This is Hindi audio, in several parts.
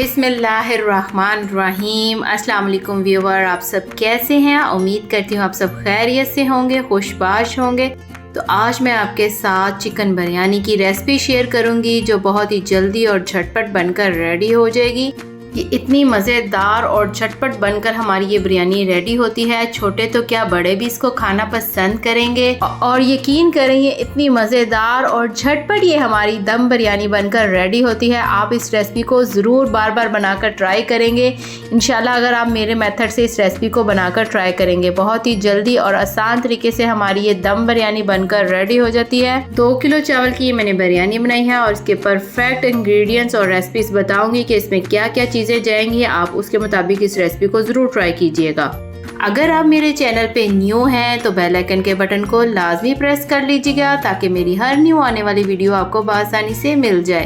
बिस्मिल्लाहिर्रहमानिर्रहीम। अस्सलाम वालेकुम व्यूवर, आप सब कैसे हैं? उम्मीद करती हूँ आप सब खैरियत से होंगे, खुशबाश होंगे। तो आज मैं आपके साथ चिकन बिरयानी की रेसिपी शेयर करूँगी जो बहुत ही जल्दी और झटपट बनकर रेडी हो जाएगी। ये इतनी मज़ेदार और झटपट बनकर हमारी ये बिरयानी रेडी होती है, छोटे तो क्या बड़े भी इसको खाना पसंद करेंगे। और यकीन करें ये इतनी मज़ेदार और झटपट ये हमारी दम बिरयानी बनकर रेडी होती है। आप इस रेसिपी को ज़रूर बार बार बनाकर ट्राई करेंगे इंशाल्लाह। अगर आप मेरे मेथड से इस रेसिपी को बनाकर ट्राई करेंगे, बहुत ही जल्दी और आसान तरीके से हमारी ये दम बिरयानी बनकर रेडी हो जाती है। 2 किलो चावल की मैंने बिरयानी बनाई है और इसके परफेक्ट इंग्रेडिएंट्स और रेसिपीज बताऊंगी कि इसमें क्या क्या चीज़ें जाएंगी। आप उसके मुताबिक इस रेसिपी को ज़रूर ट्राई कीजिएगा। अगर आप मेरे चैनल पे न्यू हैं तो बेल आइकन के बटन को लाजमी प्रेस कर लीजिएगा ताकि मेरी हर न्यू आने वाली वीडियो आपको बआसानी से मिल जाए।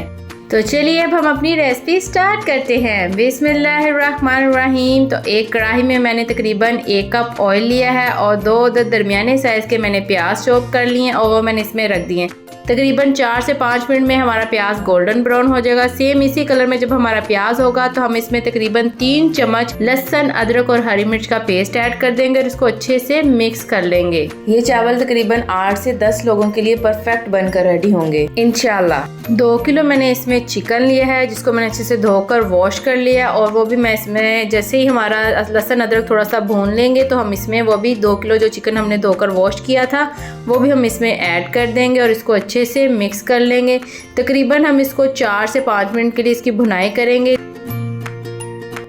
तो चलिए अब हम अपनी रेसिपी स्टार्ट करते हैं। बिस्मिल्लाहिर्रहमानिर्रहीम। तो एक कढ़ाई में मैंने तकरीबन 1 कप ऑयल लिया है और 2 दरमियाने साइज़ के मैंने प्याज चॉप कर लिए और वो मैंने इसमें रख दिए। तकरीबन 4 से 5 मिनट में हमारा प्याज गोल्डन ब्राउन हो जाएगा। सेम इसी कलर में जब हमारा प्याज होगा तो हम इसमें तकरीबन 3 चम्मच लहसुन, अदरक और हरी मिर्च का पेस्ट ऐड कर देंगे और इसको अच्छे से मिक्स कर लेंगे। ये चावल तकरीबन 8 से 10 लोगों के लिए परफेक्ट बनकर रेडी होंगे इंशाल्लाह। 2 किलो मैंने इसमें चिकन लिया है जिसको मैंने अच्छे से धोकर वॉश कर लिया और वो भी मैं इसमें जैसे ही हमारा लहसुन अदरक थोड़ा सा भून लेंगे तो हम इसमें वो भी 2 किलो जो चिकन हमने धोकर वॉश किया था वो भी हम इसमें ऐड कर देंगे और इसको अच्छे से मिक्स कर लेंगे। तकरीबन हम इसको 4 से 5 मिनट के लिए इसकी भुनाई करेंगे।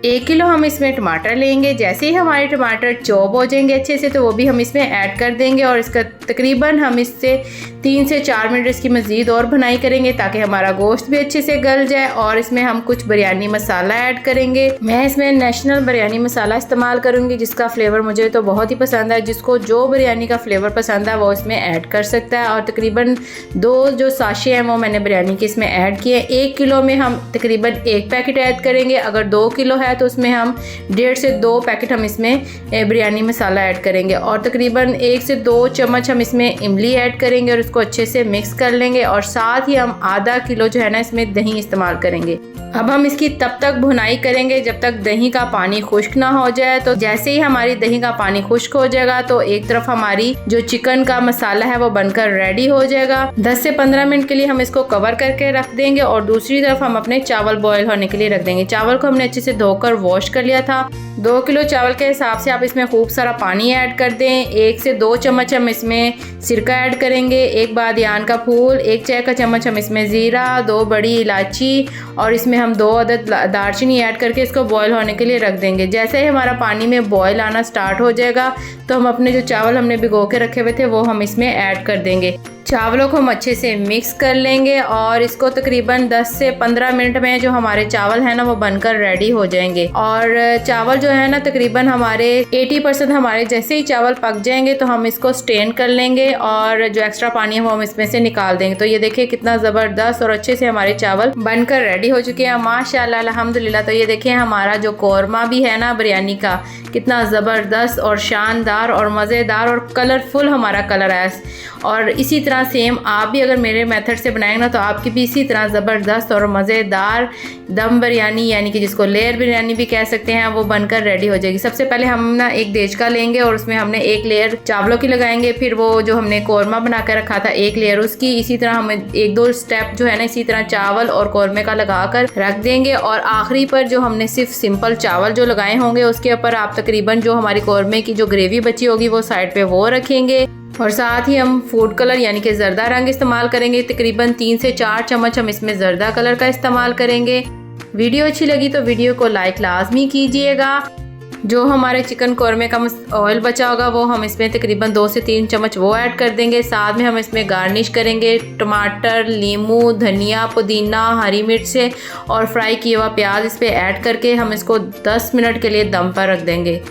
1 किलो हम इसमें टमाटर लेंगे। जैसे ही हमारे टमाटर चॉप हो जाएंगे अच्छे से तो वो भी हम इसमें ऐड कर देंगे और इसका तकरीबन हम इससे 3 से 4 मिनट इसकी मज़ीद और भुनाई करेंगे ताकि हमारा गोश्त भी अच्छे से गल जाए। और इसमें हम कुछ बिरयानी मसाला ऐड करेंगे। मैं इसमें नेशनल बिरयानी मसाला इस्तेमाल करूँगी जिसका फ्लेवर मुझे तो बहुत ही पसंद है। जिसको जो बिरयानी का फ्लेवर पसंद है वो इसमें ऐड कर सकता है। और तकरीबन 2 जो साशे हैं वो मैंने बिरयानी के इसमें ऐड किए। 1 किलो में हम तकरीबन 1 पैकेट ऐड करेंगे। अगर 2 किलो है तो उसमें हम 1.5 से 2 पैकेट हम इसमें बिरयानी मसाला ऐड करेंगे और तकरीबन 1 से 2 चम्मच हम इसमें इमली ऐड करेंगे और इसको अच्छे से मिक्स कर लेंगे। और साथ ही हम आधा किलो जो है ना इसमें दही इस्तेमाल करेंगे। अब हम इसकी तब तक भुनाई करेंगे जब तक दही का पानी खुश्क ना हो जाए। तो जैसे ही हमारी दही का पानी खुश्क हो जाएगा तो एक तरफ हमारी जो चिकन का मसाला है वो बनकर रेडी हो जाएगा। 10 से 15 मिनट के लिए हम इसको कवर करके रख देंगे और दूसरी तरफ हम अपने चावल बॉयल होने के लिए रख देंगे। चावल को हमने अच्छे से धोकर वॉश कर लिया था। 2 किलो चावल के हिसाब से आप इसमें खूब सारा पानी ऐड कर दें। 1 से 2 चम्मच हम इसमें सिरका ऐड करेंगे। 1 बादियान का फूल, 1 चाय का चम्मच हम इसमें ज़ीरा, 2 बड़ी इलायची और इसमें हम 2 अदद दालचीनी ऐड करके इसको बॉयल होने के लिए रख देंगे। जैसे ही हमारा पानी में बॉयल आना स्टार्ट हो जाएगा तो हम अपने जो चावल हमने भिगो के रखे हुए थे वो हम इसमें ऐड कर देंगे। चावलों को हम अच्छे से मिक्स कर लेंगे और इसको तकरीबन 10 से 15 मिनट में जो हमारे चावल है ना वो बनकर रेडी हो जाएंगे। और चावल जो है ना तकरीबन हमारे 80% हमारे जैसे ही चावल पक जाएंगे तो हम इसको स्टेन कर लेंगे और जो एक्स्ट्रा पानी है वो हम इसमें से निकाल देंगे। तो ये देखिए कितना ज़बरदस्त और अच्छे से हमारे चावल बनकर रेडी हो चुके हैं माशाल्लाह अल्हम्दुलिल्लाह। तो ये देखिए हमारा जो कौरमा भी है ना बिरयानी का कितना ज़बरदस्त और शानदार और मज़ेदार और कलरफुल हमारा कलर है। और इसी तरह सेम आप भी अगर मेरे मेथड से बनाएंगे ना तो आपकी भी इसी तरह ज़बरदस्त और मज़ेदार दम बिरयानी यानी कि जिसको लेयर बिरयानी भी कह सकते हैं वो बनकर रेडी हो जाएगी। सबसे पहले हम ना एक देचका लेंगे और उसमें हमने 1 लेयर चावलों की लगाएंगे। फिर वो जो हमने कौरमा बना कर रखा था 1 लेयर उसकी। इसी तरह हम 1-2 स्टेप जो है ना इसी तरह चावल और कौरमे का लगा कर रख देंगे। और आखिरी पर जो हमने सिर्फ सिंपल चावल जो लगाए होंगे उसके ऊपर आप तकरीबन जो हमारी कौरमे की जो ग्रेवी बची होगी वो साइड पे वो रखेंगे। और साथ ही हम फूड कलर यानी कि जर्दा रंग इस्तेमाल करेंगे। तकरीबन 3 से 4 चम्मच हम इसमें जर्दा कलर का इस्तेमाल करेंगे। वीडियो अच्छी लगी तो वीडियो को लाइक लाजमी कीजिएगा। जो हमारे चिकन कौरमे का ऑयल बचा होगा वो हम इसमें तकरीबन 2 से 3 चम्मच वो ऐड कर देंगे। साथ में हम इसमें गार्निश करेंगे टमाटर, नींबू, धनिया, पुदीना, हरी मिर्च से और फ्राई किया हुआ प्याज इस पे ऐड करके हम इसको 10 मिनट के लिए दम पर रख देंगे।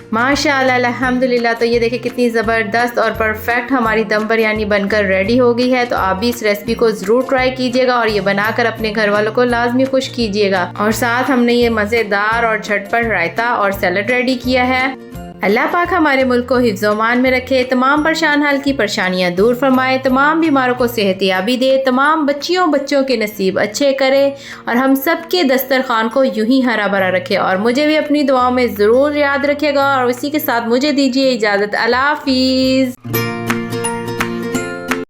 माशाअल्लाह अल्हम्दुलिल्लाह। तो ये देखिए कितनी ज़बरदस्त और परफेक्ट हमारी दम बिरयानी बनकर रेडी हो गई है। तो आप भी इस रेसिपी को ज़रूर ट्राई कीजिएगा और ये बनाकर अपने घर वालों को लाजमी खुश कीजिएगा। और साथ हमने ये मज़ेदार और झटपट रायता और सैलड रेडी किया है। अल्लाह पाक हमारे मुल्क को हिफ्ज़-ओ-अमान में रखे, तमाम परेशान हाल की परेशानियां दूर फरमाए, तमाम बीमारों को सेहतियाबी दे, तमाम बच्चों के नसीब अच्छे करे और हम सब के दस्तरखान को यूं ही हरा भरा रखे। और मुझे भी अपनी दुआओं में ज़रूर याद रखेगा। और इसी के साथ मुझे दीजिए इजाज़त। अल्लाह हाफ़िज़।